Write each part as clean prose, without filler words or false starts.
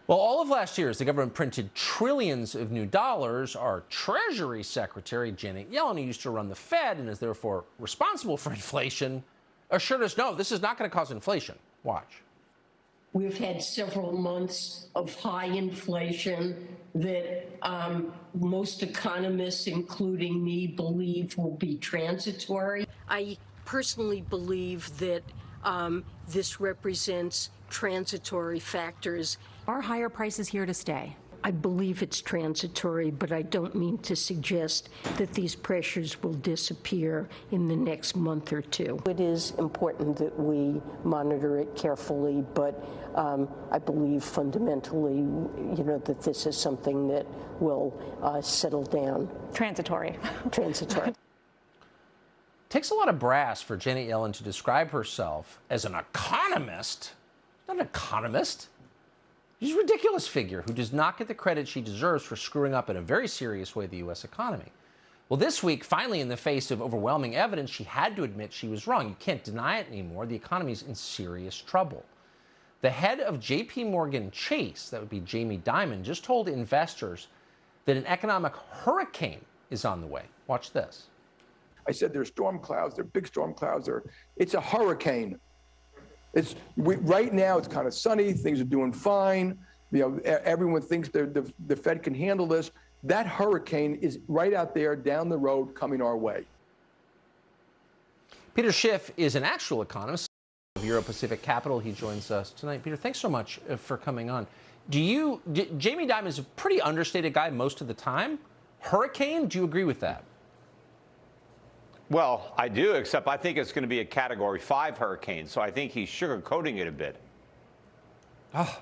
Well, all of last year, as the government printed trillions of new dollars, our Treasury Secretary, Janet Yellen, who used to run the Fed and is therefore responsible for inflation, assured us, no, this is not going to cause inflation. Watch. We've had several months of high inflation that most economists, including me, believe will be transitory. I personally believe that this represents transitory factors. Are higher prices here to stay? I believe it's transitory, but I don't mean to suggest that these pressures will disappear in the next month or two. It is important that we monitor it carefully, but I believe fundamentally, that this is something that will settle down. Transitory. Transitory. Takes a lot of brass for Janet Yellen to describe herself as an economist. Not an economist. She's a ridiculous figure who does not get the credit she deserves for screwing up in a very serious way the U.S. economy. Well, this week, finally, in the face of overwhelming evidence, she had to admit she was wrong. You can't deny it anymore. The economy's in serious trouble. The head of J.P. Morgan Chase, that would be Jamie Dimon, just told investors that an economic hurricane is on the way. Watch this. I said there's storm clouds, they're big storm clouds, it's a hurricane. Right now it's kind of sunny, things are doing fine. Everyone thinks the Fed can handle this. That hurricane is right out there down the road coming our way. Peter Schiff is an actual economist of Euro-Pacific Capital. He joins us tonight. Peter, thanks so much for coming on. Jamie Dimon is a pretty understated guy most of the time. Hurricane, do you agree with that? Well, I do, except I think it's going to be a Category 5 hurricane, so I think he's sugarcoating it a bit. Oh.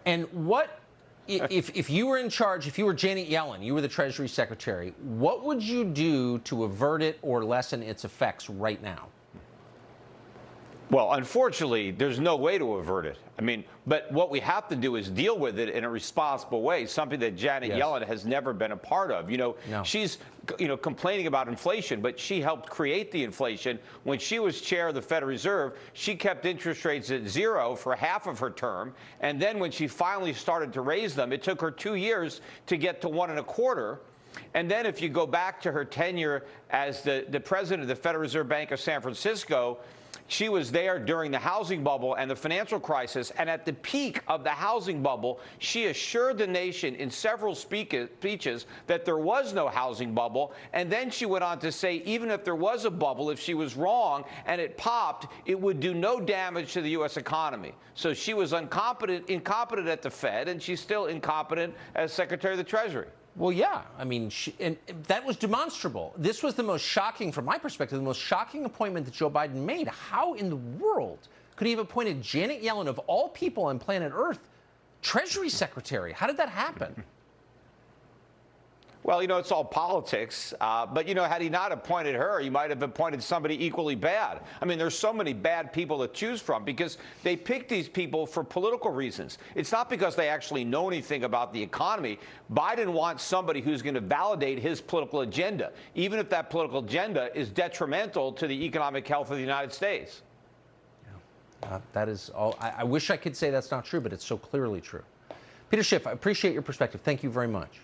And what, if you were in charge, if you were Janet Yellen, you were the Treasury Secretary, what would you do to avert it or lessen its effects right now? Well, unfortunately, there's no way to avert it. I mean, but what we have to do is deal with it in a responsible way, something that Janet Yellen has never been a part of. She's, complaining about inflation, but she helped create the inflation. When she was chair of the Federal Reserve, she kept interest rates at zero for half of her term. And then when she finally started to raise them, it took her 2 years to get to 1.25. And then if you go back to her tenure as the president of the Federal Reserve Bank of San Francisco, she was there during the housing bubble and the financial crisis, and at the peak of the housing bubble, she assured the nation in several speeches that there was no housing bubble, and then she went on to say even if there was a bubble, if she was wrong and it popped, it would do no damage to the U.S. economy. So she was incompetent at the Fed, and she's still incompetent as Secretary of the Treasury. Well, yeah. I mean, and that was demonstrable. This was the most shocking, from my perspective, the most shocking appointment that Joe Biden made. How in the world could he have appointed Janet Yellen, of all people on planet Earth, Treasury Secretary? How did that happen? Well, it's all politics. But, had he not appointed her, he might have appointed somebody equally bad. I mean, there's so many bad people to choose from because they pick these people for political reasons. It's not because they actually know anything about the economy. Biden wants somebody who's going to validate his political agenda, even if that political agenda is detrimental to the economic health of the United States. Yeah. That is all. I wish I could say that's not true, but it's so clearly true. Peter Schiff, I appreciate your perspective. Thank you very much.